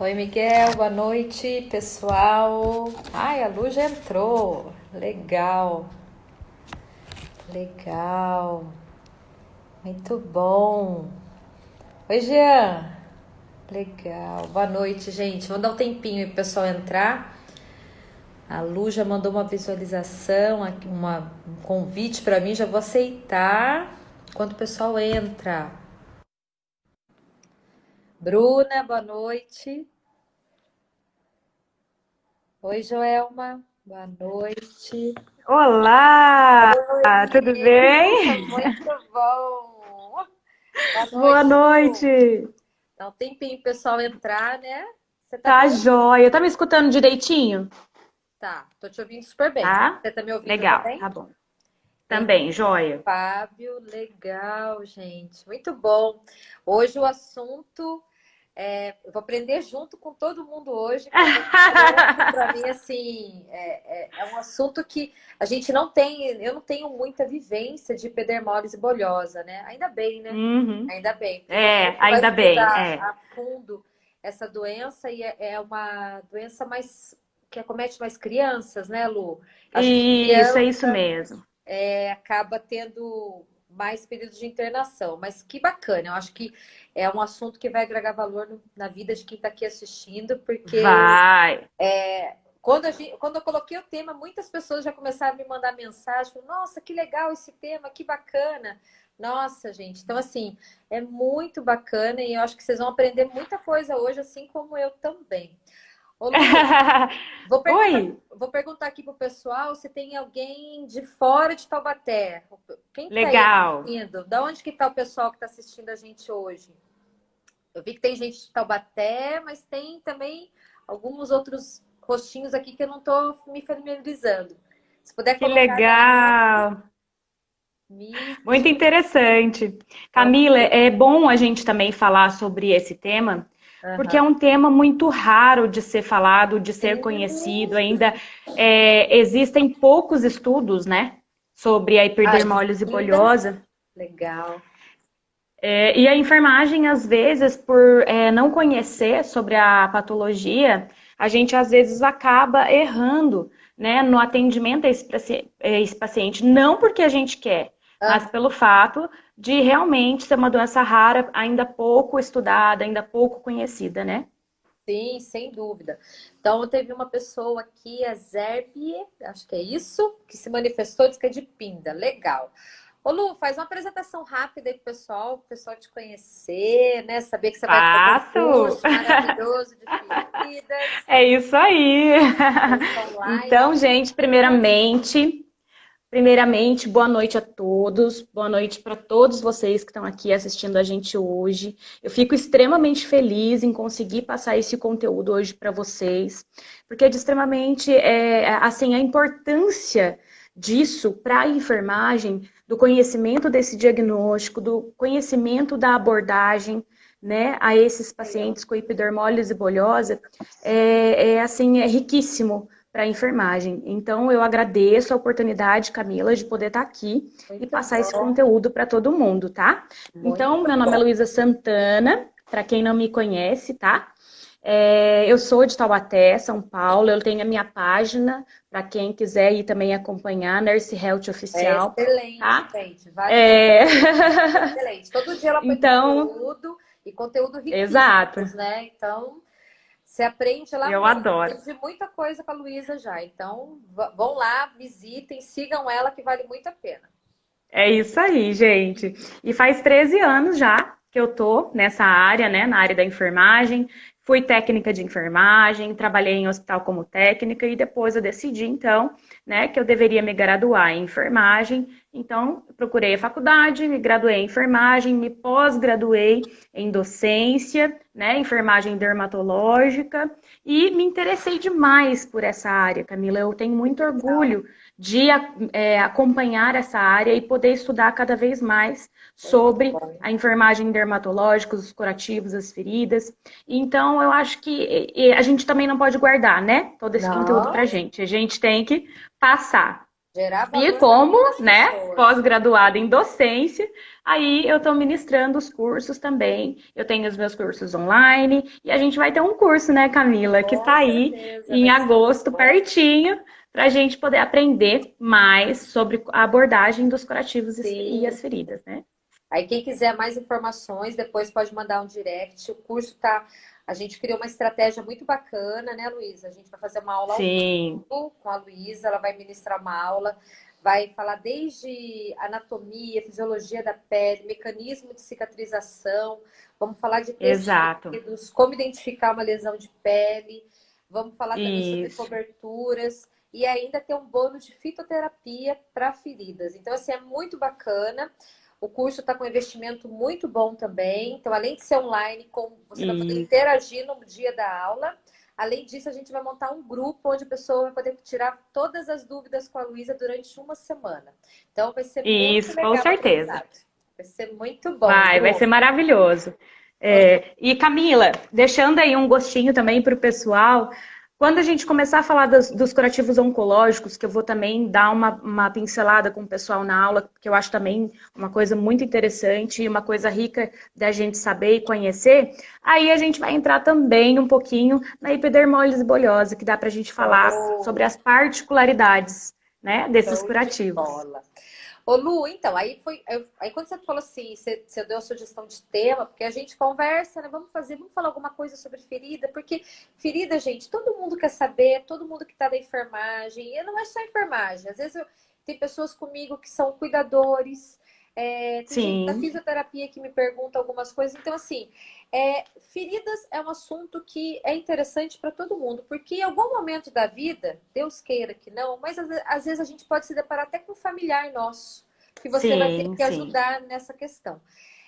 Oi, Miguel, boa noite, pessoal. Ai, a Lu já entrou. Legal, legal. Muito bom. Oi, Jean. Legal. Boa noite, gente. Vamos dar um tempinho aí pro pessoal entrar. A Lu já mandou uma visualização, um convite para mim. Já vou aceitar enquanto o pessoal entra. Bruna, boa noite. Oi, Joelma. Boa noite. Olá, tudo Oi, bem? muito bom. Boa Boa noite, Lu. noite. Dá um tempinho pro pessoal entrar, né? Você tá Tá bem? joia. Tá me escutando direitinho? Tá, tô te ouvindo super bem. Tá? Você tá me ouvindo Legal, também? tá bom. Tem Também, joia. Fábio, legal, gente. Muito bom. Hoje o assunto eu vou aprender junto com todo mundo hoje, porque esse assunto, para mim, assim, é um assunto que a gente não tem, eu não tenho muita vivência de epidermólise bolhosa, né? Ainda bem, né? Uhum. Ainda bem, porque quando É, você vai ainda bem, estudar é. a fundo essa doença, e é uma doença mais que acomete mais crianças, né, Lu? Acho que Isso, é isso criança mesmo. acaba tendo mais períodos de internação. Mas que bacana, eu acho que é um assunto que vai agregar valor na vida de quem está aqui assistindo, porque Vai. quando eu coloquei o tema, muitas pessoas já começaram a me mandar mensagem, falando, nossa, que legal esse tema, que bacana. Nossa, gente, então assim, é muito bacana e eu acho que vocês vão aprender muita coisa hoje, assim como eu também. Ô Lu, Oi, vou perguntar aqui pro pessoal se tem alguém de fora de Taubaté. Quem que tá aí legal. assistindo? Da onde que tá o pessoal que tá assistindo a gente hoje? Eu vi que tem gente de Taubaté, mas tem também alguns outros rostinhos aqui que eu não tô me familiarizando. Se puder Que colocar já legal. me... Muito interessante. Vamos Camila, ver. é bom a gente também falar sobre esse tema, porque é Aham. um tema muito raro de ser falado, de ser conhecido. Sim. Ainda existem poucos estudos, né, sobre a epidermólise Ainda. bolhosa. Legal. E a enfermagem, às vezes, por não conhecer sobre a patologia, a gente às vezes acaba errando, né, no atendimento a esse paciente, não porque a gente quer, mas Aham. pelo fato de realmente ser uma doença rara, ainda pouco estudada, ainda pouco conhecida, né? Sim, sem dúvida. Então, teve uma pessoa aqui, a Zerbi, acho que é isso, que se manifestou, disse que é de Pinda. Legal. Ô, Lu, faz uma apresentação rápida aí pro pessoal te conhecer, né? Saber que você vai fazer um Faço! curso maravilhoso de feridas, É isso aí! curso online. Então, gente, primeiramente, boa noite a todos, boa noite para todos vocês que estão aqui assistindo a gente hoje. Eu fico extremamente feliz em conseguir passar esse conteúdo hoje para vocês, porque é de extremamente, assim, a importância disso para a enfermagem, do conhecimento desse diagnóstico, do conhecimento da abordagem, né, a esses pacientes com epidermólise bolhosa, assim, é riquíssimo para a enfermagem. Então, eu agradeço a oportunidade, Camila, de poder estar aqui e Muito passar esse bom, conteúdo para todo mundo, tá? Então, muito meu nome é bom. Luísa Santana, para quem não me conhece, tá? Eu sou de Taubaté, São Paulo. Eu tenho a minha página para quem quiser ir também acompanhar, Nurse Health É Oficial, excelente, tá? gente. Vale É... super a pena. Excelente. Todo dia ela põe Então, conteúdo e conteúdo exato. riquíssimos, né? Então, você aprende lá Eu mesmo. adoro. Aprendi muita coisa com a Luísa já. Então, vão lá, visitem, sigam ela, que vale muito a pena. É isso aí, gente. E faz 13 anos já que eu tô nessa área, né, na área da enfermagem. Fui técnica de enfermagem, trabalhei em hospital como técnica e depois eu decidi, então, né, que eu deveria me graduar em enfermagem. Então, procurei a faculdade, me graduei em enfermagem, me pós-graduei em docência, né, enfermagem dermatológica e me interessei demais por essa área, Camila. Eu tenho muito Legal. orgulho de acompanhar essa área e poder estudar cada vez mais Muito sobre bom. a enfermagem dermatológica, os curativos, as feridas. Então, eu acho que a gente também não pode guardar, né? Todo esse conteúdo Não, pra gente. A gente tem que passar. Gerar E valor na como, vida das né, pessoas. pós-graduada em docência, aí eu estou ministrando os cursos também. Eu tenho os meus cursos online e a gente vai ter um curso, né, Camila, que está Com aí certeza, vai em ser muito agosto, bom. pertinho, para a gente poder aprender mais sobre a abordagem dos curativos e Sim. as feridas, né? Aí quem quiser mais informações, depois pode mandar um direct. O curso tá. A gente criou uma estratégia muito bacana, né, Luísa? A gente vai fazer uma aula ao Sim, vivo com a Luísa, ela vai ministrar uma aula, vai falar desde anatomia, fisiologia da pele, mecanismo de cicatrização, vamos falar de exato. tecidos, como identificar uma lesão de pele, vamos falar também sobre Isso. coberturas e ainda ter um bônus de fitoterapia para feridas. Então, assim, é muito bacana. O curso está com um investimento muito bom também. Então, além de ser online, você vai poder Isso. interagir no dia da aula. Além disso, a gente vai montar um grupo onde a pessoa vai poder tirar todas as dúvidas com a Luísa durante uma semana. Então, vai ser muito Isso, com legal o certeza. aprendizado. Vai ser muito bom, Vai Lu. ser maravilhoso. É, e Camila, deixando aí um gostinho também para o pessoal, quando a gente começar a falar dos curativos oncológicos, que eu vou também dar uma pincelada com o pessoal na aula, que eu acho também uma coisa muito interessante e uma coisa rica da gente saber e conhecer, aí a gente vai entrar também um pouquinho na epidermólise bulhosa, que dá para a gente falar sobre Oh, as particularidades, né, desses show de curativos. bola. Ô Lu, então, aí quando você falou assim, você deu a sugestão de tema, porque a gente conversa, né? Vamos falar alguma coisa sobre ferida, porque ferida, gente, todo mundo quer saber, todo mundo que tá da enfermagem, e não é só enfermagem, às vezes tem pessoas comigo que são cuidadores, tem gente da Sim, fisioterapia que me pergunta algumas coisas, então assim, feridas é um assunto que é interessante para todo mundo, porque em algum momento da vida, Deus queira que não, mas às vezes a gente pode se deparar até com um familiar nosso, que você vai ter sim, que sim. ajudar nessa questão.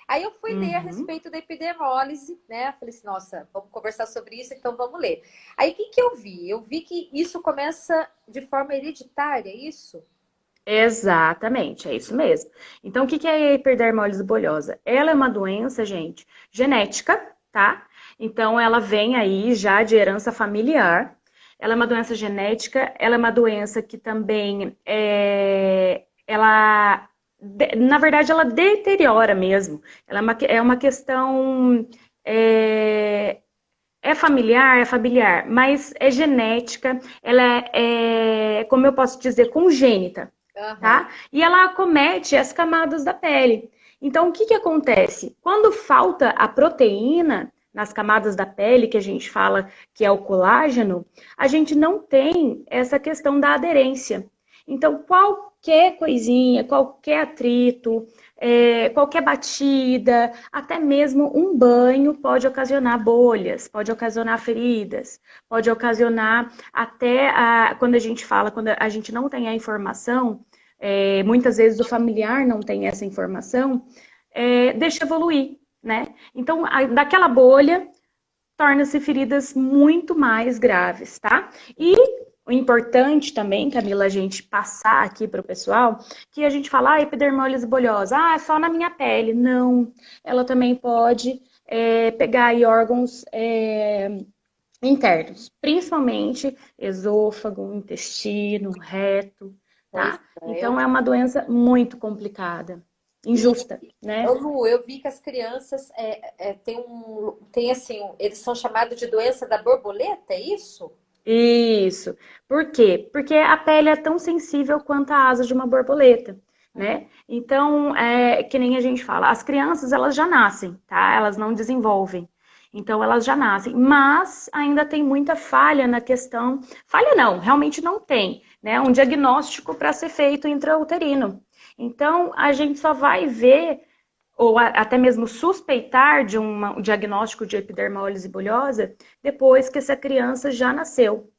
Aí eu fui ler a Uhum. respeito da epidermólise, né? Falei assim, nossa, vamos conversar sobre isso, então vamos ler. Aí o que que eu vi? Eu vi que isso começa de forma hereditária, é isso? Exatamente, é isso mesmo. Então, o que é a hiperdermólise bulhosa? Ela é uma doença, gente, genética, tá? Então, ela vem aí já de herança familiar. Ela é uma doença genética, ela é uma doença que também na verdade, ela deteriora mesmo. Ela é uma questão é, é familiar, mas é genética, ela como eu posso dizer, congênita, Aham. tá? E ela acomete as camadas da pele. Então, o que que acontece? Quando falta a proteína nas camadas da pele, que a gente fala que é o colágeno, a gente não tem essa questão da aderência. Então, qualquer coisinha, qualquer atrito, qualquer batida, até mesmo um banho pode ocasionar bolhas, pode ocasionar feridas, pode ocasionar até quando a gente fala, quando a gente não tem a informação, muitas vezes o familiar não tem essa informação, deixa evoluir, né? Então, daquela bolha torna-se feridas muito mais graves, tá? E o importante também, Camila, a gente passar aqui para o pessoal, que a gente fala, epidermólise bolhosa, é só na minha pele. Não, ela também pode pegar aí órgãos internos, principalmente esôfago, intestino, reto, Pois tá? é, eu Então é uma doença muito complicada, E, injusta, né? Lu, eu vi que as crianças tem assim, eles são chamados de doença da borboleta, é isso? Isso. Por quê? Porque a pele é tão sensível quanto a asa de uma borboleta, Hum. né? Então, que nem a gente fala, as crianças elas já nascem, tá? Elas não desenvolvem. Então, elas já nascem, mas ainda tem muita falha na questão. Falha não, realmente não tem, né? Um diagnóstico para ser feito intrauterino. Então, a gente só vai ver ou até mesmo suspeitar de um diagnóstico de epidermólise bulhosa depois que essa criança já nasceu.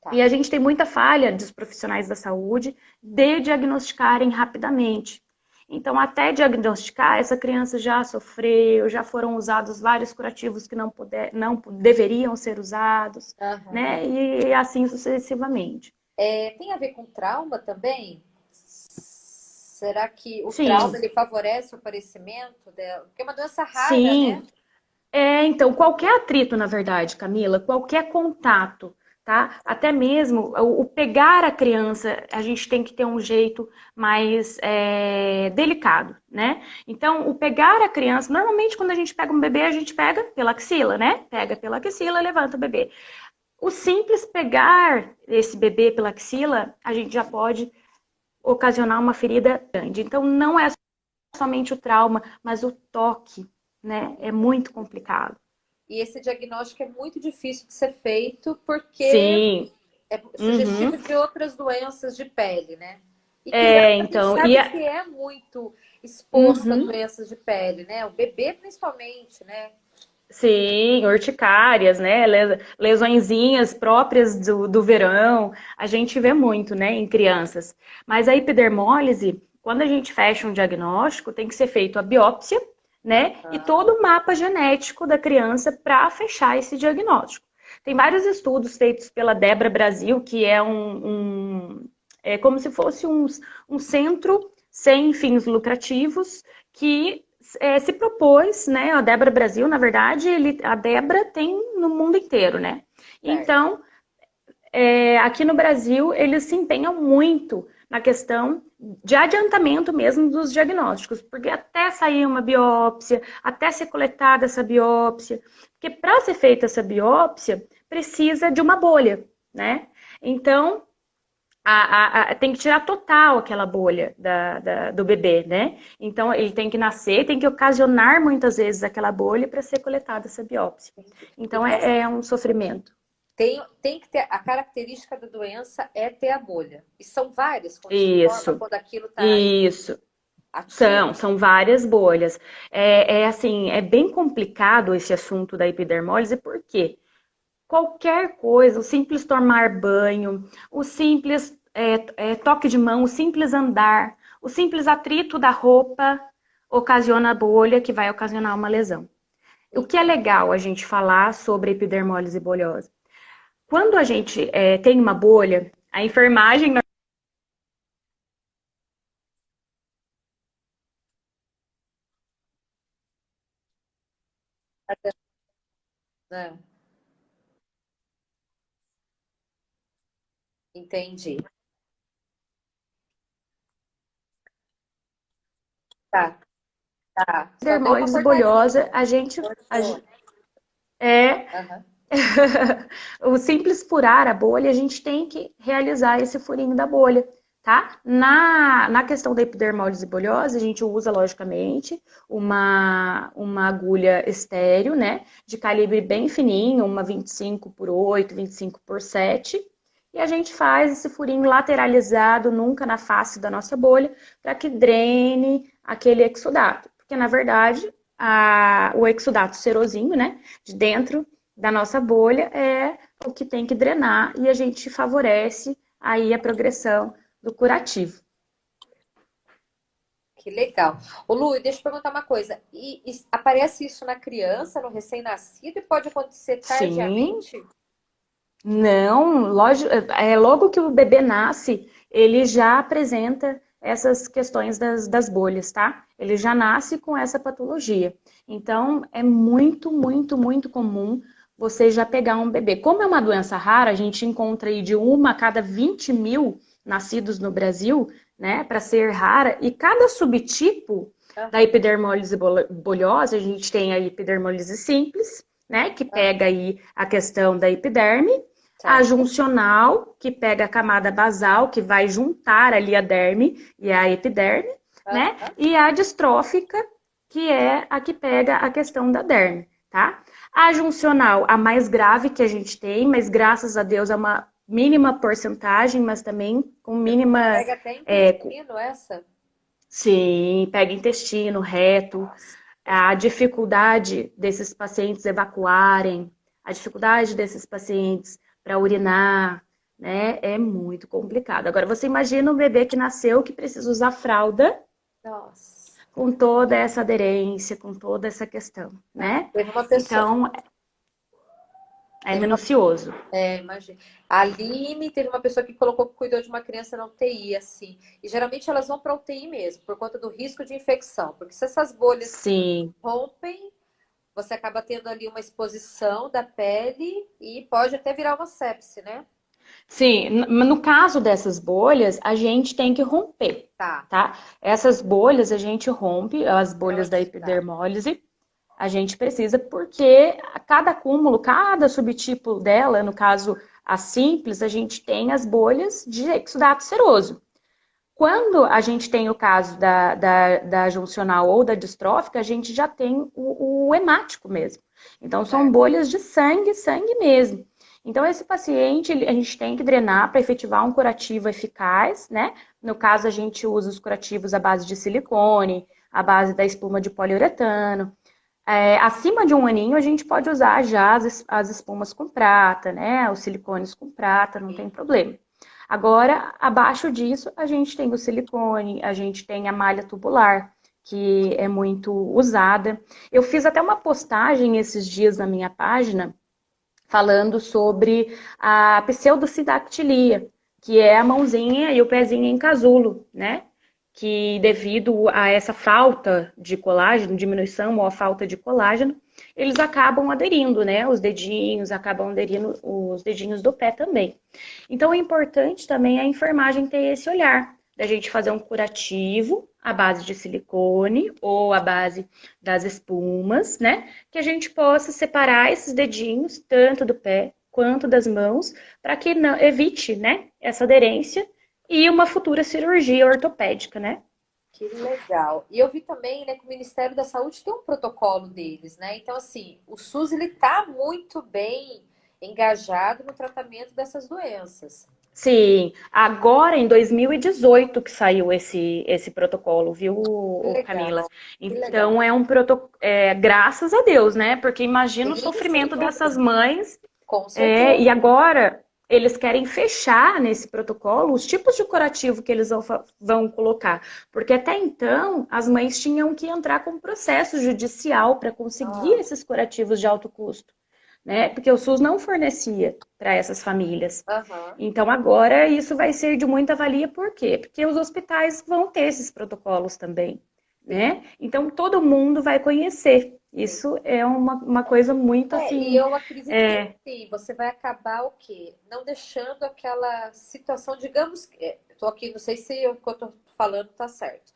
Tá. E a gente tem muita falha dos profissionais da saúde de diagnosticarem rapidamente. Então, até diagnosticar, essa criança já sofreu, já foram usados vários curativos que não deveriam ser usados, Aham. né? E assim sucessivamente. Tem a ver com trauma também? Será que o trauma Sim, ele favorece o aparecimento dela? Porque é uma doença rara, né? sim. Então, qualquer atrito, na verdade, Camila, qualquer contato, tá? Até mesmo o pegar a criança, a gente tem que ter um jeito mais delicado, né? Então, o pegar a criança, normalmente quando a gente pega um bebê, a gente pega pela axila, né? Pega pela axila, levanta o bebê. O simples pegar esse bebê pela axila, a gente já pode ocasionar uma ferida grande. Então, não é somente o trauma, mas o toque, né? É muito complicado. E esse diagnóstico é muito difícil de ser feito porque Sim. é Uhum. sugestivo de outras doenças de pele, né? E criança a gente Então, sabe que é muito exposto a uhum. doenças de pele, né? O bebê principalmente, né? Sim, urticárias, né? Lesõezinhas próprias do verão. A gente vê muito, né, em crianças. Mas a epidermólise, quando a gente fecha um diagnóstico, tem que ser feito a biópsia, né? E Aham. todo o mapa genético da criança para fechar esse diagnóstico. Tem vários estudos feitos pela Debra Brasil, que é é como se fosse um centro sem fins lucrativos que se propôs, né? A Debra Brasil, na verdade, a Debra tem no mundo inteiro, né? Certo. Então, aqui no Brasil, eles se empenham muito na questão de adiantamento mesmo dos diagnósticos, porque até sair uma biópsia, até ser coletada essa biópsia, porque para ser feita essa biópsia, precisa de uma bolha, né? Então, tem que tirar total aquela bolha do bebê, né? Então, ele tem que nascer, tem que ocasionar muitas vezes aquela bolha para ser coletada essa biópsia. Então, Então, é um sofrimento. tem que ter a característica da doença é ter a bolha. E são várias quando se forma, Isso, quando aquilo está isso. ativo. São várias bolhas. Assim, é bem complicado esse assunto da epidermólise, porque qualquer coisa, o simples tomar banho, o simples toque de mão, o simples andar, o simples atrito da roupa ocasiona bolha que vai ocasionar uma lesão. O que é Então, legal a gente falar sobre epidermólise bolhosa? Quando a gente tem uma bolha, a enfermagem né? Entendi. Tá, tá. Só deu uma epidermólise bolhosa, cortadinha. a gente Cortou. é Aham. o simples furar a bolha, a gente tem que realizar esse furinho da bolha, tá? Na questão da epidermólise bolhosa, a gente usa, logicamente, uma agulha estéreo, né? De calibre bem fininho, uma 25 por 8, 25 por 7. E a gente faz esse furinho lateralizado, nunca na face da nossa bolha, para que drene aquele exudato. Porque, na verdade, o exudato serosinho, né? De dentro da nossa bolha é o que tem que drenar e a gente favorece aí a progressão do curativo. Que legal. Ô, Lu, deixa eu perguntar uma coisa. E aparece isso na criança, no recém-nascido, e pode acontecer Sim, tardiamente? não, logo que o bebê nasce, ele já apresenta essas questões das bolhas, tá? Ele já nasce com essa patologia. Então, é muito, muito, muito comum você já pegar um bebê. Como é uma doença rara, a gente encontra aí de uma a cada 20 mil nascidos no Brasil, né, para ser rara, e cada subtipo da Aham, epidermólise bolhosa, a gente tem a epidermólise simples, né, que pega aham. aí a questão da epiderme, a Certo. juncional, que pega a camada basal, que vai juntar ali a derme e a epiderme, né? Aham. E a distrófica, que é a que pega a questão da derme, tá? A juncional, a mais grave que a gente tem, mas graças a Deus é uma mínima porcentagem, mas também com mínima. Pega até É, intestino essa? sim, pega intestino, reto, Nossa. a dificuldade desses pacientes evacuarem, a dificuldade desses pacientes para urinar, né? É muito complicado. Agora, você imagina um bebê que nasceu que precisa usar fralda Nossa. com toda essa aderência, com toda essa questão, Ah, né? teve uma pessoa. Então, é Teve uma, minucioso. imagina. A Aline teve uma pessoa que colocou que cuidou de uma criança na UTI, assim. E geralmente elas vão para UTI mesmo, por conta do risco de infecção. Porque se essas bolhas Sim, rompem, você acaba tendo ali uma exposição da pele e pode até virar uma sepse, né? Sim, no caso dessas bolhas, a gente tem que romper, Tá, tá? Essas bolhas a gente rompe, as para ela bolhas da desfilar. epidermólise, a gente precisa porque a cada acúmulo, cada subtipo dela, no caso a simples, a gente tem as bolhas de exudato seroso. Quando a gente tem o caso da juncional ou da distrófica, a gente já tem o hemático mesmo. Então, são Certo. bolhas de sangue, sangue mesmo. Então, esse paciente, a gente tem que drenar para efetivar um curativo eficaz, né? No caso, a gente usa os curativos à base de silicone, à base da espuma de poliuretano. Acima de um aninho, a gente pode usar já as espumas com prata, né? Os silicones com prata, não tem problema. Agora, abaixo disso, a gente tem o silicone, a gente tem a malha tubular, que é muito usada. Eu fiz até uma postagem esses dias na minha página falando sobre a pseudocidactilia, que é a mãozinha e o pezinho em casulo, né? Que devido a essa falta de colágeno, diminuição ou a falta de colágeno, eles acabam aderindo, né? Os dedinhos acabam aderindo, os dedinhos do pé também. Então, é importante também a enfermagem ter esse olhar, da gente fazer um curativo à base de silicone ou à base das espumas, né? Que a gente possa separar esses dedinhos, tanto do pé quanto das mãos, para que não evite, né, essa aderência e uma futura cirurgia ortopédica, né? Que legal. E eu vi também, né, que o Ministério da Saúde tem um protocolo deles, né? Então, assim, o SUS ele tá muito bem engajado no tratamento dessas doenças. Sim, agora em 2018 que saiu esse protocolo, viu, Que legal, Camila? que legal. Então é um protocolo, graças a Deus, né? Porque imagina o Sim, sem sofrimento dessas dúvida. mães. Com E certeza. agora eles querem fechar nesse protocolo os tipos de curativo que eles vão colocar. Porque até então as mães tinham que entrar com processo judicial para conseguir Nossa. esses curativos de alto custo, né? Porque o SUS não fornecia para essas famílias. Aham. Então agora isso vai ser de muita valia, por quê? Porque os hospitais vão ter esses protocolos também, Sim, né? Então todo mundo vai conhecer. sim. Isso é uma coisa muito E assim. eu acredito que sim, você vai acabar o quê? Não deixando aquela situação, digamos que, estou aqui, não sei se o que eu estou falando está certo.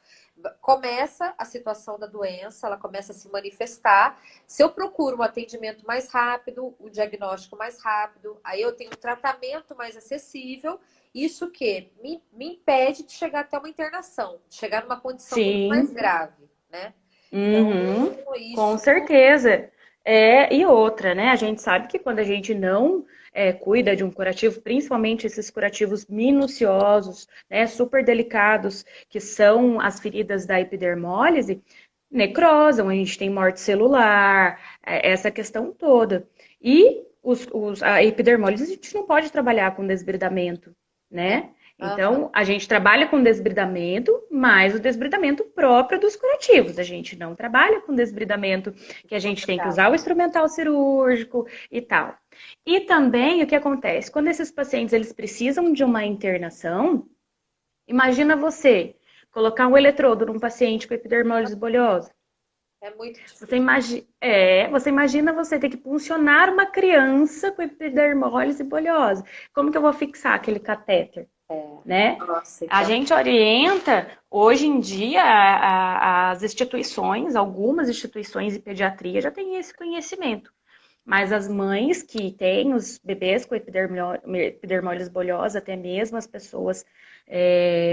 Começa a situação da doença, ela começa a se manifestar. Se eu procuro um atendimento mais rápido, o diagnóstico mais rápido, aí eu tenho um tratamento mais acessível, isso que me impede de chegar até uma internação, de chegar numa condição muito mais Sim, grave, né? Então, uhum, com isso certeza. E outra, né? A gente sabe que quando a gente não cuida de um curativo, principalmente esses curativos minuciosos, né, super delicados, que são as feridas da epidermólise, necrosam, a gente tem morte celular, essa questão toda. E a epidermólise a gente não pode trabalhar com desbridamento, é. né? Aham, Então, a gente trabalha com desbridamento, mas o desbridamento próprio dos curativos. A gente não trabalha com desbridamento que a gente tem que insuportável. usar o instrumental cirúrgico e tal. E também o que acontece? Quando esses pacientes eles precisam de uma internação, imagina você colocar um eletrodo num paciente com epidermólise bolhosa. É muito Você, difícil. você imagina você ter que puncionar uma criança com epidermólise bolhosa. Como que eu vou fixar aquele catéter? Né? Nossa, A então. gente orienta, hoje em dia, as instituições, algumas instituições de pediatria já têm esse conhecimento. Mas as mães que têm os bebês com epidermólise bolhosa, até mesmo as pessoas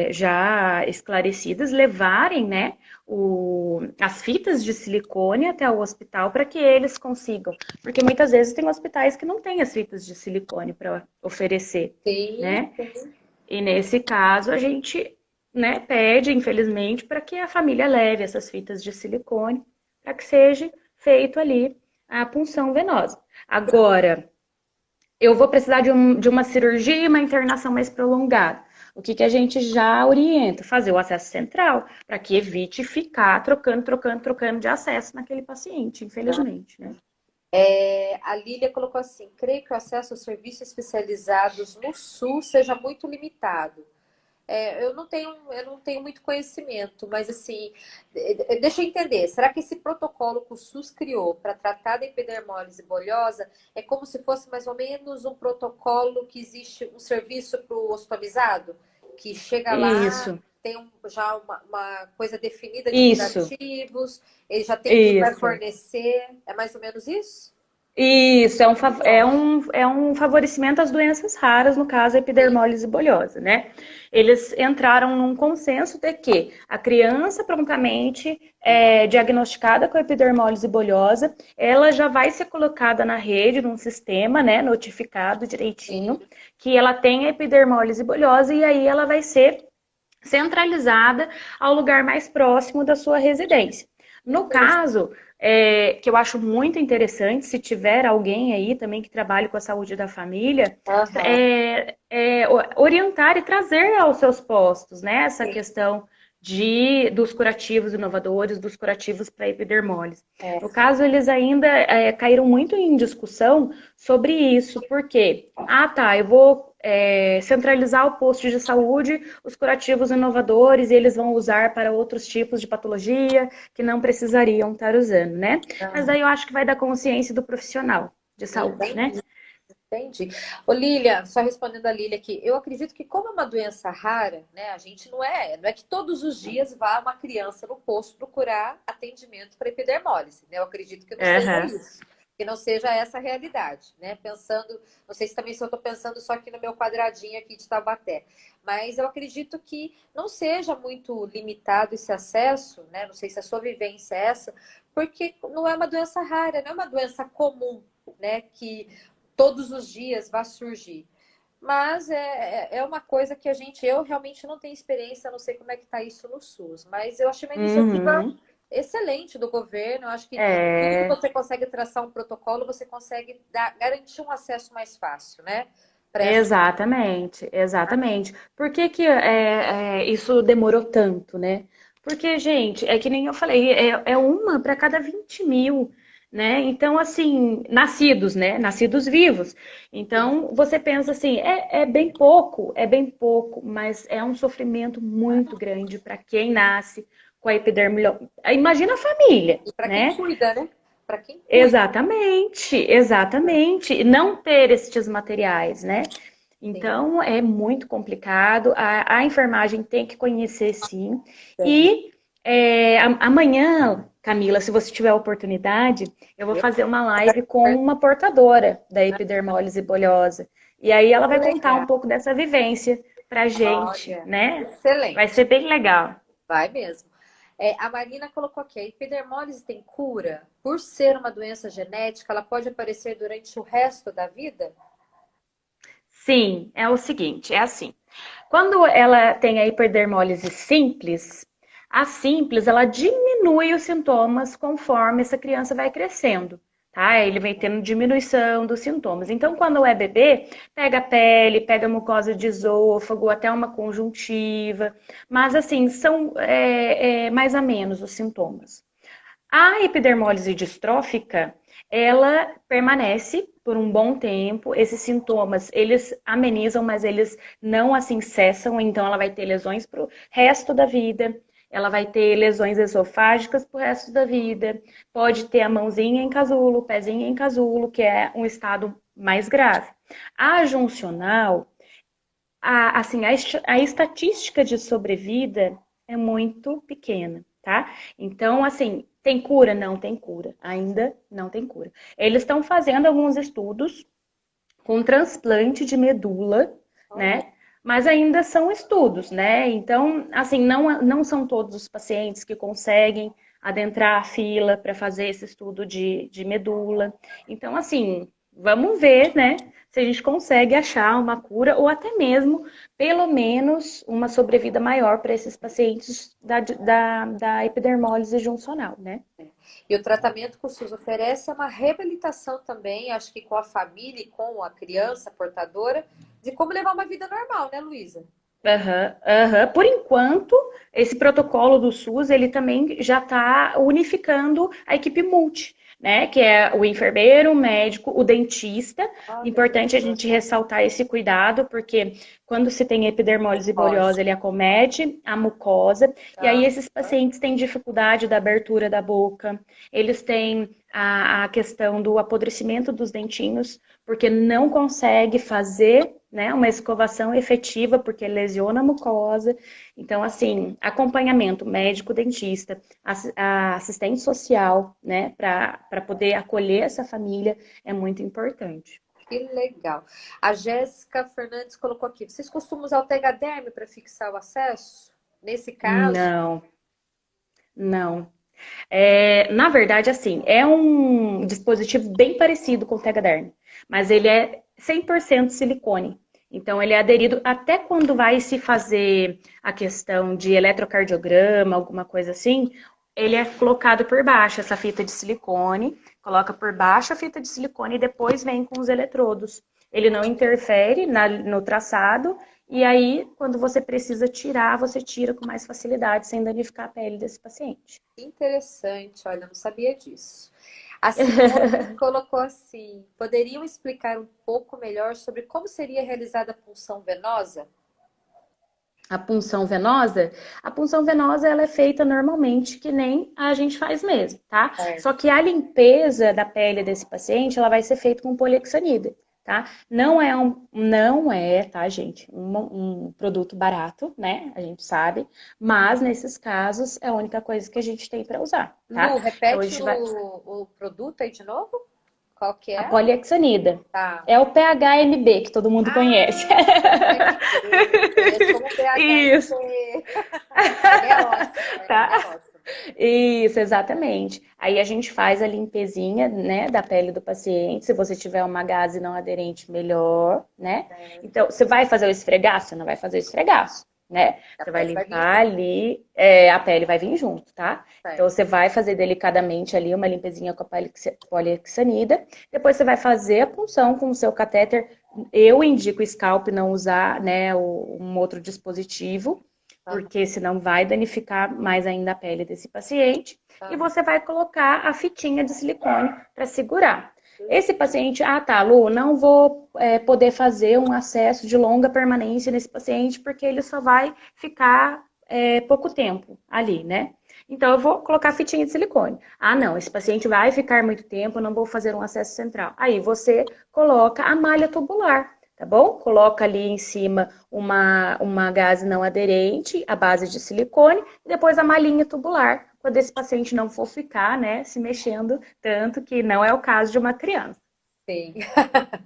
já esclarecidas, levarem, né, as fitas de silicone até o hospital para que eles consigam. Porque muitas vezes tem hospitais que não têm as fitas de silicone para oferecer, Sim, né? E nesse caso, a gente, né, pede, infelizmente, para que a família leve essas fitas de silicone para que seja feito ali a punção venosa. Agora, eu vou precisar de uma cirurgia e uma internação mais prolongada. O que a gente já orienta? Fazer o acesso central, para que evite ficar trocando de acesso naquele paciente, infelizmente, né? a Lília colocou assim: creio que o acesso aos serviços especializados no Sul seja muito limitado. Eu não tenho muito conhecimento, mas assim, deixa eu entender. Será que esse protocolo que o SUS criou para tratar da epidermólise bulhosa é como se fosse mais ou menos um protocolo que existe um serviço para o hospitalizado, que chega lá, Isso, tem já uma coisa definida de isso, curativos, ele já tem quem vai isso. fornecer. É mais ou menos isso? Isso, é um favorecimento às doenças raras, no caso a Sim. epidermólise bulhosa, né? Eles entraram num consenso de que a criança prontamente diagnosticada com epidermólise bulhosa, ela já vai ser colocada na rede, num sistema, né, notificado direitinho, Sim. que ela tem a epidermólise bulhosa e aí ela vai ser centralizada ao lugar mais próximo da sua residência. No Interessante. caso, que eu acho muito interessante, se tiver alguém aí também que trabalhe com a saúde da família, Aham. orientar e trazer aos seus postos, né, essa Sim. questão dos curativos inovadores, dos curativos para epidermólise. É. No caso, eles ainda caíram muito em discussão sobre isso, porque, tá, eu vou centralizar o posto de saúde, os curativos inovadores, e eles vão usar para outros tipos de patologia que não precisariam estar usando, né? Mas daí eu acho que vai dar consciência do profissional de saúde, né? Entendi. Entendi. Ô, Lília, só respondendo a Lília aqui, eu acredito que como é uma doença rara, né, a gente não é que todos os dias vá uma criança no posto procurar atendimento para epidermólise, né? Eu acredito que não seja Uhum. isso, que não seja essa a realidade, né? Pensando, não sei se também se eu estou pensando só aqui no meu quadradinho aqui de Taubaté, mas eu acredito que não seja muito limitado esse acesso, né? Não sei se a sua vivência é essa, porque não é uma doença rara, não é uma doença comum, né? Que todos os dias vai surgir. Mas é uma coisa que eu realmente não tenho experiência, não sei como é que está isso no SUS. Mas eu achei uma iniciativa Uhum. excelente do governo. Eu acho que tudo que É, você consegue traçar um protocolo, você consegue garantir um acesso mais fácil, né? Para essa. exatamente, exatamente. Por que que isso demorou tanto, né? Porque, gente, é que nem eu falei, é uma para cada 20 mil, né? Então, assim, nascidos, né? Nascidos vivos. Sim. Então, você pensa assim, é bem pouco, mas é um sofrimento muito grande para quem nasce com a epidermilose. Imagina a família, E para quem né? cuida, né? Para quem cuida. Exatamente, exatamente. E não ter estes materiais, né? Sim, Então é muito complicado. A enfermagem tem que conhecer, sim. tem. E amanhã, Camila, se você tiver a oportunidade, eu vou Eu, fazer uma live com uma portadora da epidermólise bulhosa. E aí ela vai contar um legal. pouco dessa vivência pra gente, Olha, né? Vai excelente. ser bem legal. Vai mesmo. A Marina colocou aqui, a epidermólise tem cura? Por ser uma doença genética, ela pode aparecer durante o resto da vida? Sim, é o seguinte, é assim. Quando ela tem a hiperdermólise simples, a simples ela diminui os sintomas conforme essa criança vai crescendo, tá? Ele vai tendo diminuição dos sintomas. Então, quando é bebê, pega a pele, pega a mucosa de esôfago, até uma conjuntiva, mas assim, são mais a menos os sintomas. A epidermólise distrófica, ela permanece por um bom tempo. Esses sintomas, eles amenizam, mas eles não assim cessam. Então, ela vai ter lesões para o resto da vida. Ela vai ter lesões esofágicas para o resto da vida. Pode ter a mãozinha em casulo, o pezinho em casulo, que é um estado mais grave. A juncional, assim, a estatística de sobrevida é muito pequena, tá? Então, assim, tem cura? Não tem cura. Ainda não tem cura. Eles estão fazendo alguns estudos com transplante de medula, Olha, né? Mas ainda são estudos, né? Então, assim, não são todos os pacientes que conseguem adentrar a fila para fazer esse estudo de medula. Então, assim, vamos ver, né? Se a gente consegue achar uma cura ou até mesmo, pelo menos, uma sobrevida maior para esses pacientes da epidermólise juncional, né? e o tratamento que o SUS oferece é uma reabilitação também, acho que com a família e com a criança portadora, de como levar uma vida normal, né, Luísa? Aham, aham. Por enquanto, esse protocolo do SUS, ele também já está unificando a equipe multi, né? Que é o enfermeiro, o médico, o dentista. Olha que Importante a legal. gente ressaltar esse cuidado, porque quando se tem epidermólise Pós. bolhosa, ele acomete a mucosa, e aí Ah, esses pacientes têm dificuldade da abertura da boca, eles têm a questão do apodrecimento dos dentinhos, porque não consegue fazer, né, uma escovação efetiva, porque lesiona a mucosa. Então, assim, acompanhamento médico-dentista, a assistente social, né, para poder acolher essa família é muito importante. que legal. A Jéssica Fernandes colocou aqui. Vocês costumam usar o Tegaderm para fixar o acesso? Nesse caso, Não, não. Na verdade, assim, é um dispositivo bem parecido com o Tegaderm, mas ele é 100% silicone. Então, ele é aderido até quando vai se fazer a questão de eletrocardiograma, alguma coisa assim, ele é colocado por baixo, essa fita de silicone, coloca por baixo a fita de silicone e depois vem com os eletrodos. Ele não interfere no traçado, e aí, quando você precisa tirar, você tira com mais facilidade, sem danificar a pele desse paciente. interessante. Olha, eu não sabia disso. A Simone colocou assim: poderiam explicar um pouco melhor sobre como seria realizada a punção venosa? A punção venosa, a punção venosa ela é feita normalmente que nem a gente faz mesmo, tá? Só Certo. que a limpeza da pele desse paciente, ela vai ser feita com polioxanida, tá? Não é, tá, gente, um produto barato, né? A gente sabe, mas nesses casos é a única coisa que a gente tem para usar, tá? Lu, Então a repete gente vai o produto aí de novo? Qual que a é? polioxanida. Tá. É o PHMB que todo mundo conhece. Ah, PHMB. Conheço como Isso, PHMB. Ele é ótimo, ele é tá? ótimo. Isso, exatamente. Aí a gente faz a limpezinha, né, da pele do paciente. Se você tiver uma gaze não aderente, melhor, né? Então, você vai fazer o esfregaço? Você não vai fazer o esfregaço, né? A Você vai pele vai vir limpar junto. ali, a pele vai vir junto, tá? Então, Certo. você vai fazer delicadamente ali uma limpezinha com a polioxanida. Depois, você vai fazer a punção com o seu catéter. Eu indico o scalp, não usar, né, um outro dispositivo, Aham, porque senão vai danificar mais ainda a pele desse paciente. E aham. você vai colocar a fitinha de silicone para segurar. Esse paciente, tá, Lu, não vou poder fazer um acesso de longa permanência nesse paciente, porque ele só vai ficar pouco tempo ali, né? Então, eu vou colocar a fitinha de silicone. Ah, não, esse paciente vai ficar muito tempo, eu não vou fazer um acesso central. Aí você coloca a malha tubular, tá bom? Coloca ali em cima uma gaze não aderente, a base de silicone, e depois a malhinha tubular, quando esse paciente não for ficar, né, se mexendo tanto, que não é o caso de uma criança. Sim,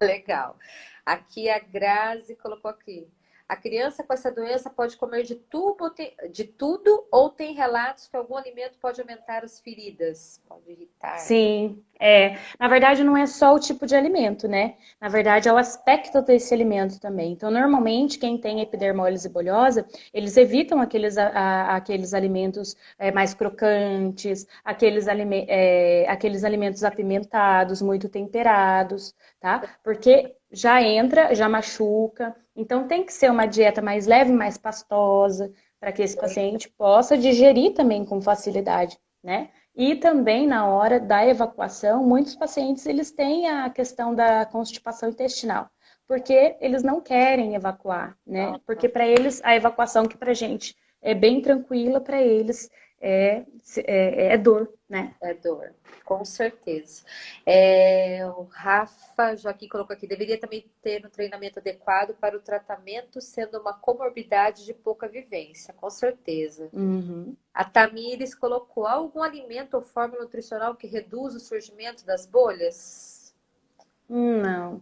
legal. Aqui a Grazi colocou aqui. A criança com essa doença pode comer de tudo ou tem relatos que algum alimento pode aumentar as feridas? Pode irritar. Sim, na verdade não é só o tipo de alimento, né? Na verdade é o aspecto desse alimento também. Então, normalmente, quem tem epidermólise bolhosa, eles evitam aqueles alimentos mais crocantes, aqueles alimentos apimentados, muito temperados, tá? Porque já machuca. Então, tem que ser uma dieta mais leve, mais pastosa, para que esse paciente possa digerir também com facilidade, né? E também na hora da evacuação, muitos pacientes eles têm a questão da constipação intestinal, porque eles não querem evacuar, né? Porque para eles a evacuação que para a gente é bem tranquila, para eles é dor, né? É dor, com certeza. O Rafa Joaquim colocou aqui, deveria também ter um treinamento adequado para o tratamento, sendo uma comorbidade de pouca vivência, com certeza. Uhum. A Tamires colocou algum alimento ou fórmula nutricional que reduz o surgimento das bolhas? Não.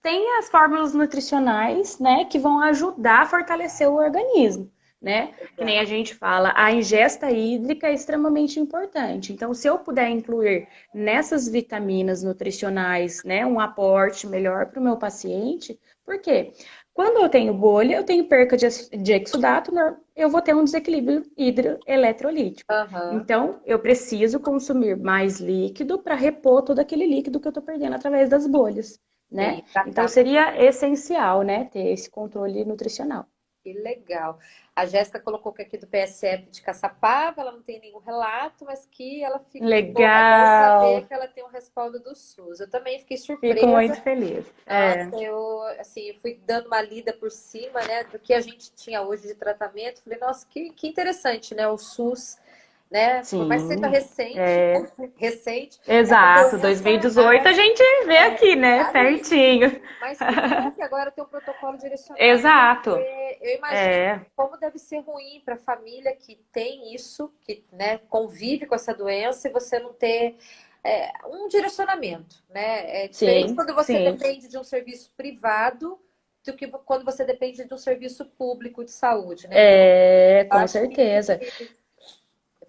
Tem as fórmulas nutricionais, né, que vão ajudar a fortalecer o organismo, né? Que nem a Legal. gente fala, a ingesta hídrica é extremamente importante. Então, se eu puder incluir nessas vitaminas nutricionais, né, um aporte melhor para o meu paciente, por quê? Quando eu tenho bolha, eu tenho perca de exudato, eu vou ter um desequilíbrio hidroeletrolítico. Aham, Então, eu preciso consumir mais líquido para repor todo aquele líquido que eu estou perdendo através das bolhas, sim, né? Então, tratar. seria essencial, né, ter esse controle nutricional. Que legal. A Jéssica colocou que aqui do PSF de Caçapava, ela não tem nenhum relato, mas que ela ficou ao saber Legal. que ela tem um respaldo do SUS. Eu também fiquei Fico surpresa. muito feliz. Nossa, É, eu assim, fui dando uma lida por cima, né, do que a gente tinha hoje de tratamento. Falei, nossa, que interessante, né, o SUS, né? Por mais que seja sim. recente, É, recente, é uma exato. doença 2018 a rara, gente vê aqui, né? rara. Pertinho. Mas que bom que agora tem um protocolo direcionado, Exato. porque eu imagino É, como deve ser ruim para a família que tem isso, que, né, convive com essa doença e você não ter um direcionamento, né? É diferente sim, quando você sim. depende de um serviço privado do que quando você depende de um serviço público de saúde, né? Então, É, eu com acho certeza. que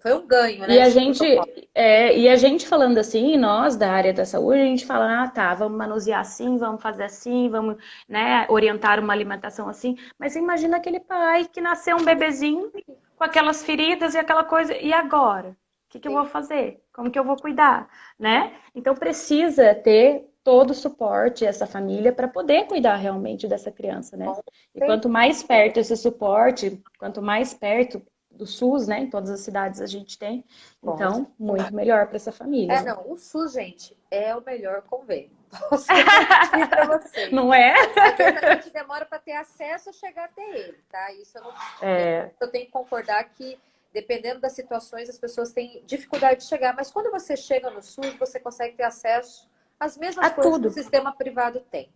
foi um ganho, E né, a esse gente, protocolo. e a gente falando assim, nós da área da saúde, a gente fala, ah, tá, vamos manusear assim, vamos fazer assim, vamos, né, orientar uma alimentação assim. Mas você imagina aquele pai que nasceu um bebezinho com aquelas feridas e aquela coisa, e agora? O que que eu vou Sim, fazer? Como que eu vou cuidar, sim, né? Então precisa ter todo o suporte essa família para poder cuidar realmente dessa criança, né? com E quanto certeza. mais perto esse suporte, quanto mais perto do SUS, né, em todas as cidades a gente tem, Com então, muito melhor para essa família, né? Não, o SUS, gente, é o melhor convênio. Posso garantir para vocês. Não é? Às vezes a gente demora para ter acesso a chegar até ele, tá? Isso É, eu tenho que concordar que, dependendo das situações, as pessoas têm dificuldade de chegar. Mas quando você chega no SUS, você consegue ter acesso às mesmas a coisas que o tudo. sistema privado tem,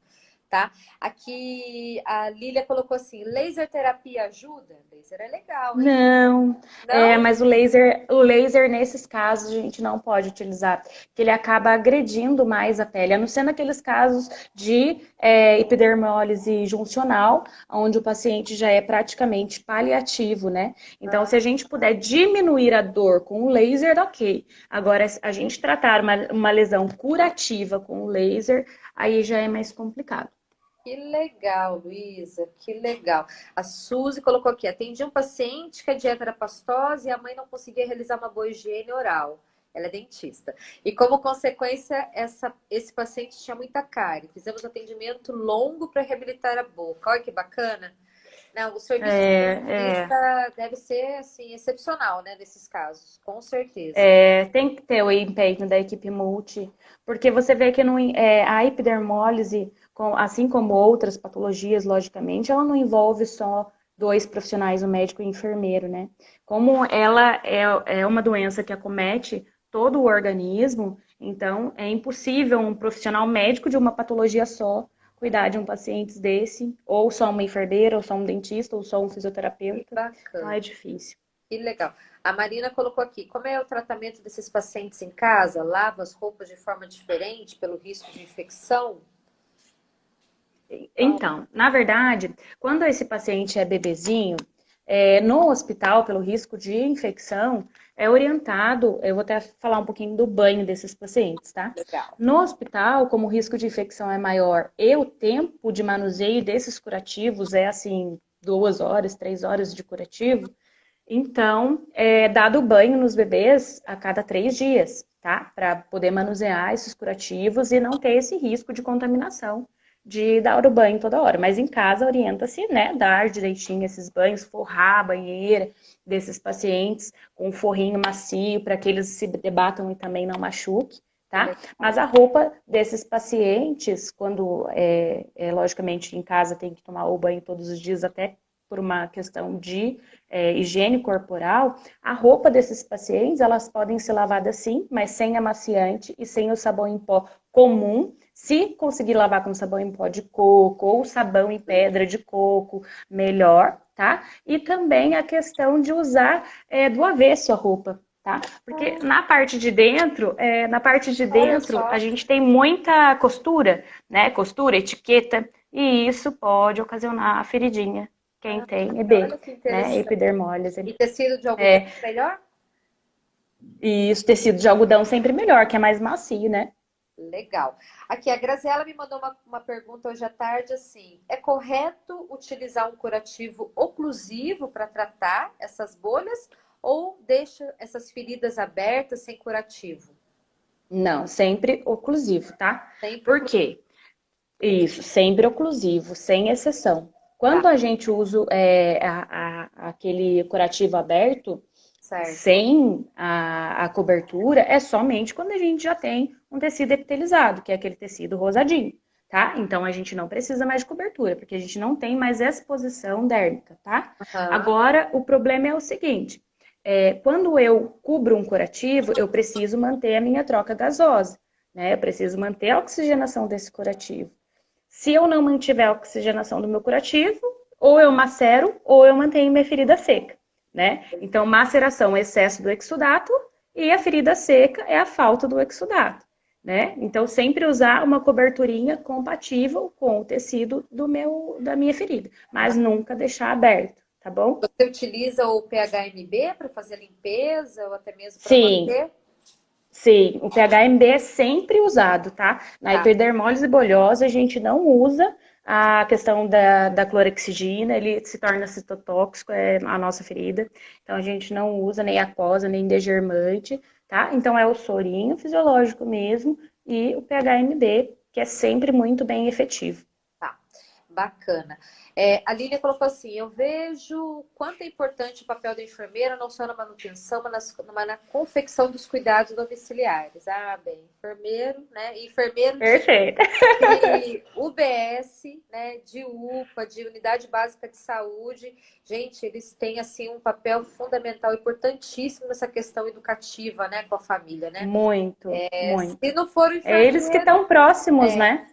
tá? Aqui a Lília colocou assim: laser terapia ajuda? Laser é legal, hein? Não, Não? mas o laser nesses casos a gente não pode utilizar, porque ele acaba agredindo mais a pele, a não ser naqueles casos de epidermólise juncional, onde o paciente já é praticamente paliativo, né? Então, se a gente puder diminuir a dor com o laser, ok. Agora, se a gente tratar uma lesão curativa com o laser, aí já é mais complicado. Que legal, Luísa, que legal. A Suzy colocou aqui: atendi um paciente que a dieta era pastosa e a mãe não conseguia realizar uma boa higiene oral. Ela é dentista. E como consequência, esse paciente tinha muita cárie. Fizemos atendimento longo para reabilitar a boca. Olha que bacana. Não, o serviço de É, é. dentista deve ser assim excepcional, né, nesses casos, com certeza. Tem que ter o empenho da equipe multi, porque você vê que a epidermólise, assim como outras patologias, logicamente, ela não envolve só dois profissionais, o médico e o enfermeiro, né? Como ela é uma doença que acomete todo o organismo, então é impossível um profissional médico de uma patologia só cuidar de um paciente desse, ou só uma enfermeira, ou só um dentista, ou só um Que fisioterapeuta. Então é bacana. difícil. Que legal. A Marina colocou aqui: como é o tratamento desses pacientes em casa? Lava as roupas de forma diferente pelo risco de infecção? Então, na verdade, quando esse paciente é bebezinho, no hospital, pelo risco de infecção, é orientado, eu vou até falar um pouquinho do banho desses pacientes, tá? Legal. No hospital, como o risco de infecção é maior e o tempo de manuseio desses curativos é assim, 2 horas, 3 horas de curativo, então é dado banho nos bebês a cada 3 dias, tá? Para poder manusear esses curativos e não ter esse risco de contaminação de dar o banho toda hora. Mas em casa orienta-se, né, dar direitinho esses banhos, forrar a banheira desses pacientes com um forrinho macio para que eles se debatam e também não machuque, Que tá? Mas legal. a roupa desses pacientes, quando logicamente em casa tem que tomar o banho todos os dias, até por uma questão de higiene corporal, a roupa desses pacientes, elas podem ser lavadas sim, mas sem amaciante e sem o sabão em pó comum. Se conseguir lavar com sabão em pó de coco ou sabão em pedra de coco, melhor, tá? E também a questão de usar do avesso a roupa, tá? Porque na parte de Olha dentro, a só. gente tem muita costura, né? Costura, etiqueta, e isso pode ocasionar a feridinha. Quem Ah, tem EB, olha que né? interessante. Epidermólise. E tecido de algodão é melhor? E isso, tecido de algodão sempre melhor, que é mais macio, né? Legal. Aqui, a Graziela me mandou uma pergunta hoje à tarde assim: é correto utilizar um curativo oclusivo para tratar essas bolhas ou deixa essas feridas abertas sem curativo? Não, sempre oclusivo, tá? Sempre Por quê? Isso, sempre oclusivo, sem exceção. Quando Tá, a gente usa aquele curativo aberto, certo. sem a cobertura, é somente quando a gente já tem um tecido epitelizado, que é aquele tecido rosadinho, tá? Então a gente não precisa mais de cobertura, porque a gente não tem mais exposição dérmica, tá? Aham. Agora, o problema é o seguinte: quando eu cubro um curativo, eu preciso manter a minha troca gasosa, né? Eu preciso manter a oxigenação desse curativo. Se eu não mantiver a oxigenação do meu curativo, ou eu macero, ou eu mantenho minha ferida seca, né? Então, maceração é excesso do exudato e a ferida seca é a falta do exudato, né? Então, sempre usar uma coberturinha compatível com o tecido da minha ferida, mas nunca deixar aberto, tá bom? Você utiliza o PHMB para fazer a limpeza ou até mesmo para Sim, manter? sim, o PHMB é sempre usado, tá? Na Tá. epidermólise bolhosa, a gente não usa a questão da clorexidina, ele se torna citotóxico, é a nossa ferida. Então, a gente não usa nem aquosa, nem degermante, tá? Então, é o sorinho fisiológico mesmo e o PHMB, que é sempre muito bem efetivo. Tá, bacana. A Lília colocou assim: eu vejo quanto é importante o papel da enfermeira, não só na manutenção, mas na confecção dos cuidados domiciliares. Ah, bem, enfermeiro, né? E enfermeiro Perfeito. de UBS, né? De UPA, de Unidade Básica de Saúde. Gente, eles têm assim um papel fundamental, importantíssimo nessa questão educativa, né? Com a família, né? Muito, muito. Se não for o É eles que estão enfermeiro, próximos, é. né?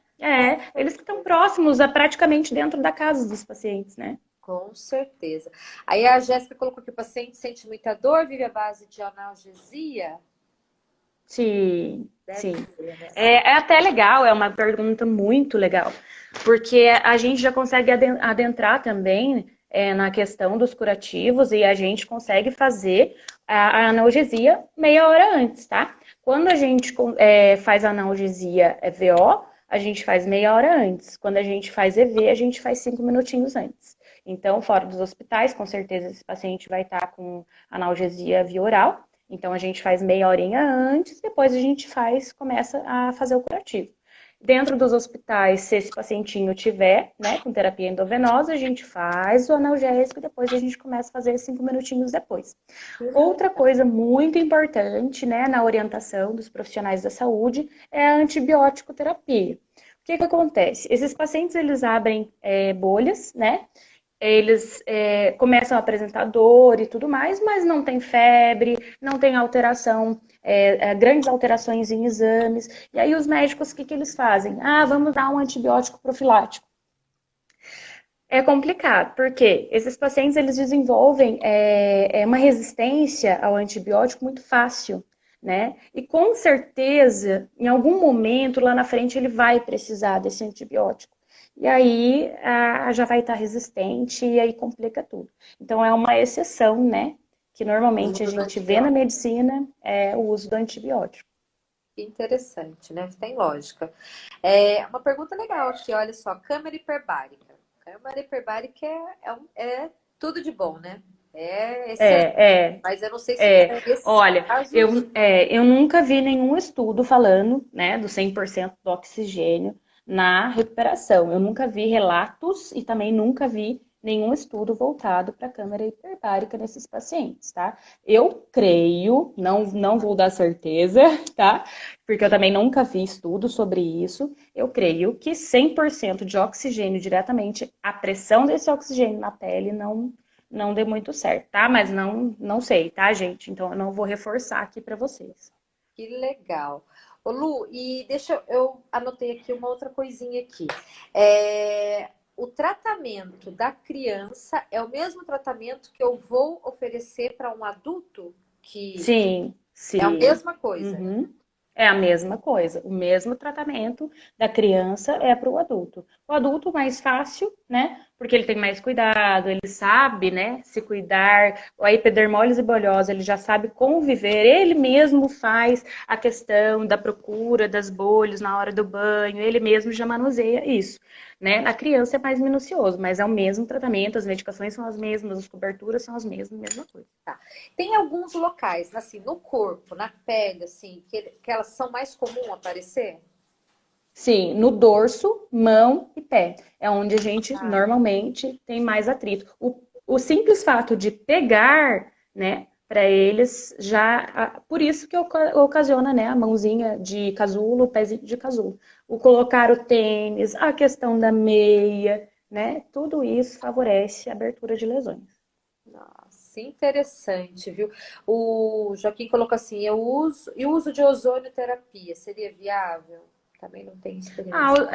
Eles que estão próximos, é praticamente dentro da casa dos pacientes, né? Com certeza. Aí a Jéssica colocou que o paciente sente muita dor, vive à base de analgesia. Sim, Deve sim. ser, né? É até legal, é uma pergunta muito legal, porque a gente já consegue adentrar também na questão dos curativos e a gente consegue fazer a analgesia meia hora antes, tá? Quando a gente faz a analgesia VO, a gente faz meia hora antes. Quando a gente faz EV, a gente faz 5 minutinhos antes. Então, fora dos hospitais, com certeza esse paciente vai estar com analgesia via oral. Então a gente faz meia horinha antes, depois a gente começa a fazer o curativo. Dentro dos hospitais, se esse pacientinho tiver, né, com terapia endovenosa, a gente faz o analgésico e depois a gente começa a fazer 5 minutinhos depois. Outra coisa muito importante, né, na orientação dos profissionais da saúde é a antibiótico terapia. O que que acontece? Esses pacientes, eles abrem bolhas, né, eles começam a apresentar dor e tudo mais, mas não tem febre, não tem alteração, grandes alterações em exames. E aí os médicos, o que, que eles fazem? Ah, vamos dar um antibiótico profilático. É complicado, porque esses pacientes eles desenvolvem uma resistência ao antibiótico muito fácil, né? E com certeza, em algum momento lá na frente, ele vai precisar desse antibiótico. E aí já vai estar resistente e aí complica tudo. Então é uma exceção, né? Que O normalmente a uso do gente vê na antibiótico. medicina é o uso do antibiótico. Que interessante, né? Tem lógica. Uma pergunta legal aqui, olha só, câmara hiperbárica. Câmara hiperbárica é tudo de bom, né? É excelente, É, é. mas eu não sei se É, nesses olha, casos. eu nunca vi nenhum estudo falando, né, do 100% do oxigênio na recuperação. Eu nunca vi relatos e também nunca vi nenhum estudo voltado para a câmara hiperbárica nesses pacientes, tá? Eu creio, não vou dar certeza, tá? Porque eu também nunca vi estudo sobre isso. Eu creio que 100% de oxigênio diretamente, a pressão desse oxigênio na pele não dê muito certo, tá? Mas não sei, tá, gente? Então eu não vou reforçar aqui para vocês. Que legal. Ô, Lu, e eu anotei aqui uma outra coisinha aqui. O tratamento da criança é o mesmo tratamento que eu vou oferecer para um adulto? Que Sim, é a sim. mesma coisa, né? Uhum. É a mesma coisa. O mesmo tratamento da criança é para o adulto. O adulto mais fácil, né? Porque ele tem mais cuidado, ele sabe, né, se cuidar. A epidermólise bolhosa, ele já sabe conviver. Ele mesmo faz a questão da procura das bolhas na hora do banho. Ele mesmo já manuseia isso, né? A criança é mais minucioso, mas é o mesmo tratamento. As medicações são as mesmas, as coberturas são as mesmas, mesma coisa. Tá. Tem alguns locais, assim, no corpo, na pele, assim, que elas são mais comuns aparecer? Sim, no dorso, mão e pé. É onde a gente Ah, normalmente tem mais atrito. O simples fato de pegar, né, para eles já. Por isso que ocasiona, né, a mãozinha de casulo, o pezinho de casulo. O colocar o tênis, a questão da meia, né, tudo isso favorece a abertura de lesões. nossa, interessante, viu? O Joaquim colocou assim, eu uso de ozonioterapia, seria viável? Também não tenho experiência.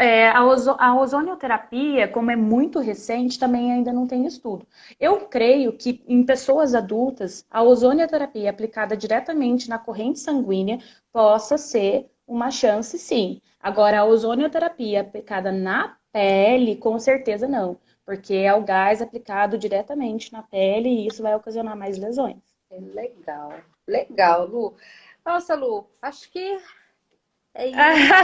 A ozonioterapia, como é muito recente, também ainda não tem estudo. Eu creio que em pessoas adultas, a ozonioterapia aplicada diretamente na corrente sanguínea possa ser uma chance, sim. Agora, a ozonioterapia aplicada na pele, com certeza não, porque é o gás aplicado diretamente na pele e isso vai ocasionar mais lesões. É legal, legal, Lu. Nossa, Lu, acho que é isso.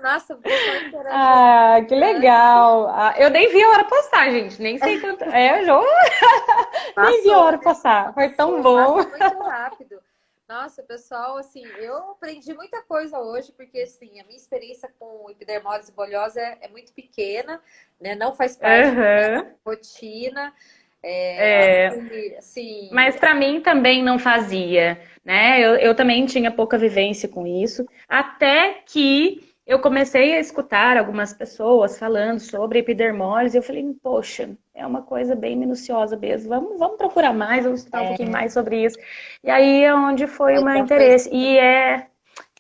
Nossa, o pessoal interagiu Ah, que bastante. legal! Ah, eu nem vi a hora passar, gente. Nem sei quanto. Já nem vi a Passou, hora né? passar. Foi tão Passou, bom. passa muito rápido. Nossa, pessoal, assim, eu aprendi muita coisa hoje, porque, assim, a minha experiência com epidermólise bolhosa é muito pequena, né? Não faz parte da minha Aham. rotina. É, É, assim, mas para mim também não fazia, né? Eu também tinha pouca vivência com isso, até que eu comecei a escutar algumas pessoas falando sobre epidermólise. Eu falei, poxa, é uma coisa bem minuciosa mesmo. Vamos procurar mais, vamos estudar um pouquinho mais sobre isso. E aí é onde foi o vai meu dar interesse. conhecimento.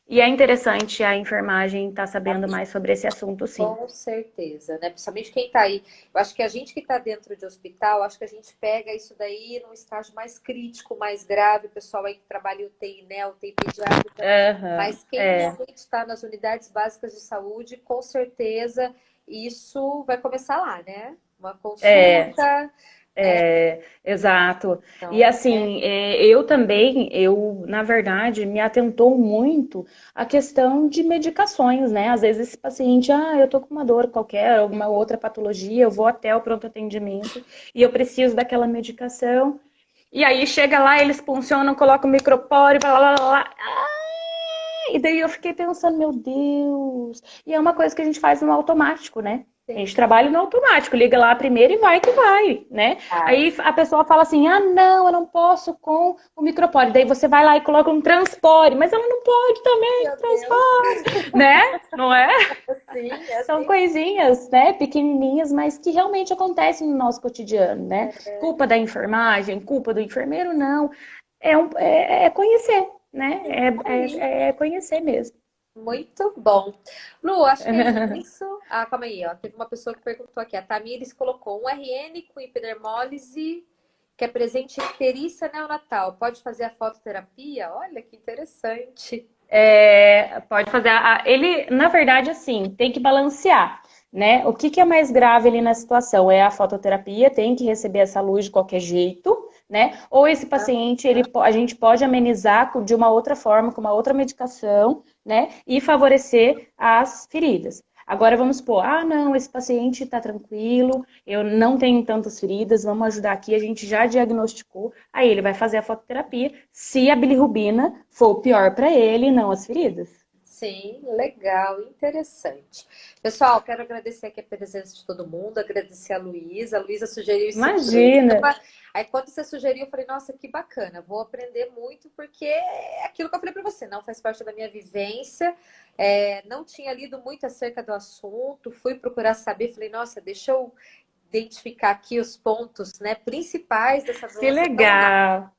E é interessante a enfermagem estar sabendo mais sobre esse assunto, sim. Com certeza, né? Principalmente quem tá aí. Eu acho que a gente que tá dentro de hospital, acho que a gente pega isso daí num estágio mais crítico, mais grave, o pessoal aí que trabalha em UTI, né? UTI pediátrica. Aham, Mas quem realmente está nas unidades básicas de saúde, com certeza isso vai começar lá, né? Uma é, consulta, né? exato. E Então, assim, na verdade, me atentou muito a questão de medicações, né? Às vezes esse paciente, eu tô com uma dor qualquer, alguma outra patologia, eu vou até o pronto atendimento e eu preciso daquela medicação. E aí chega lá, eles funcionam, colocam o micropóreo, blá, blá, blá, blá. E daí eu fiquei pensando, meu Deus. E é uma coisa que a gente faz no automático, né? A gente sim, trabalha no automático, liga lá primeiro e vai que vai, né? Aí a pessoa fala assim: não, eu não posso com o micropore. Daí você vai lá e coloca um transpore, mas ela não pode também com meu Deus, transpore, né? Não é? assim, São assim, coisinhas, né, pequenininhas, mas que realmente acontecem no nosso cotidiano, né? Culpa da enfermagem, culpa do enfermeiro, não. É conhecer, né? aí. É conhecer mesmo. Muito bom. Lu, acho que é isso. Ah, calma aí, ó. Teve uma pessoa que perguntou aqui. A Tamires colocou um RN com epidermólise que é presente em icterícia neonatal. Pode fazer a fototerapia? Olha que interessante. Pode fazer. Ele, na verdade, assim, tem que balancear, né? O que é mais grave ali na situação? É a fototerapia, tem que receber essa luz de qualquer jeito, né? Ou esse paciente, a gente pode amenizar de uma outra forma, com uma outra medicação, né? E favorecer as feridas. Agora vamos supor, não, esse paciente está tranquilo, eu não tenho tantas feridas, vamos ajudar aqui, a gente já diagnosticou, aí ele vai fazer a fototerapia, se a bilirrubina for o pior para ele, não as feridas. Sim, legal, interessante. Pessoal, quero agradecer aqui a presença de todo mundo, agradecer a Luísa. A Luísa sugeriu esse Imagina, tema. Aí, quando você sugeriu, eu falei, nossa, que bacana, vou aprender muito, porque é aquilo que eu falei para você, não faz parte da minha vivência. Não tinha lido muito acerca do assunto, fui procurar saber, falei, nossa, deixa eu identificar aqui os pontos, né, principais dessa que doença tão rara. legal.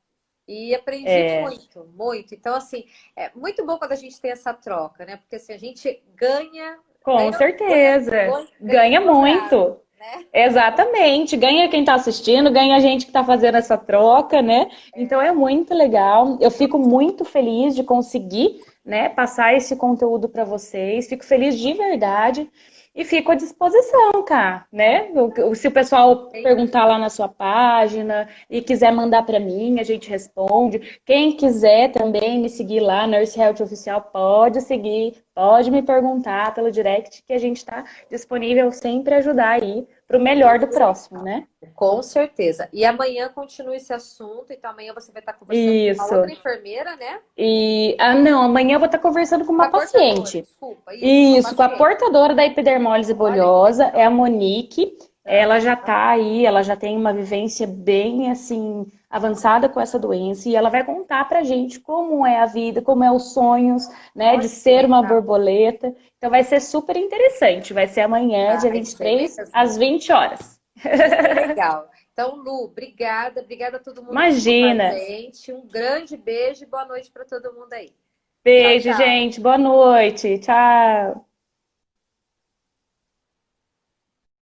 E aprendi muito, muito. Então, assim, é muito bom quando a gente tem essa troca, né? Porque assim, a gente ganha, Com ganha, ganha, certeza. ganha Ganha dobrado, muito. né? Exatamente. Ganha quem está assistindo, ganha a gente que está fazendo essa troca, né? Então é muito legal. Eu fico muito feliz de conseguir, né, passar esse conteúdo para vocês. Fico feliz de verdade e fico à disposição, cá, né? Se o pessoal Sempre. perguntar lá na sua página e quiser mandar para mim, a gente responde. Quem quiser também me seguir lá, Nurse Health Oficial, pode seguir. pode me perguntar pelo direct que a gente está disponível sempre a ajudar aí para o melhor do próximo, né? Com certeza. E amanhã continua esse assunto, então amanhã você vai estar conversando com uma outra Isso. enfermeira, né? Não, amanhã eu vou estar conversando com Com uma a portadora, paciente. desculpa, isso, com a Isso, com a paciente. portadora da epidermólise Olha que bolhosa, é a legal. Monique. Ela já tá aí, ela já tem uma vivência bem assim avançada com essa doença e ela vai contar pra gente como é a vida, como é os sonhos, né, de Olha que ser uma legal. borboleta. Então vai ser super interessante. Vai ser amanhã, dia Vai vinte e ser três mesmo. às 20 horas. Que legal. Então, Lu, obrigada. Obrigada a todo mundo que ficou com a Imagina. gente. Um grande beijo e boa noite para todo mundo aí. Tchau, Beijo, tchau. gente. Boa noite. Tchau.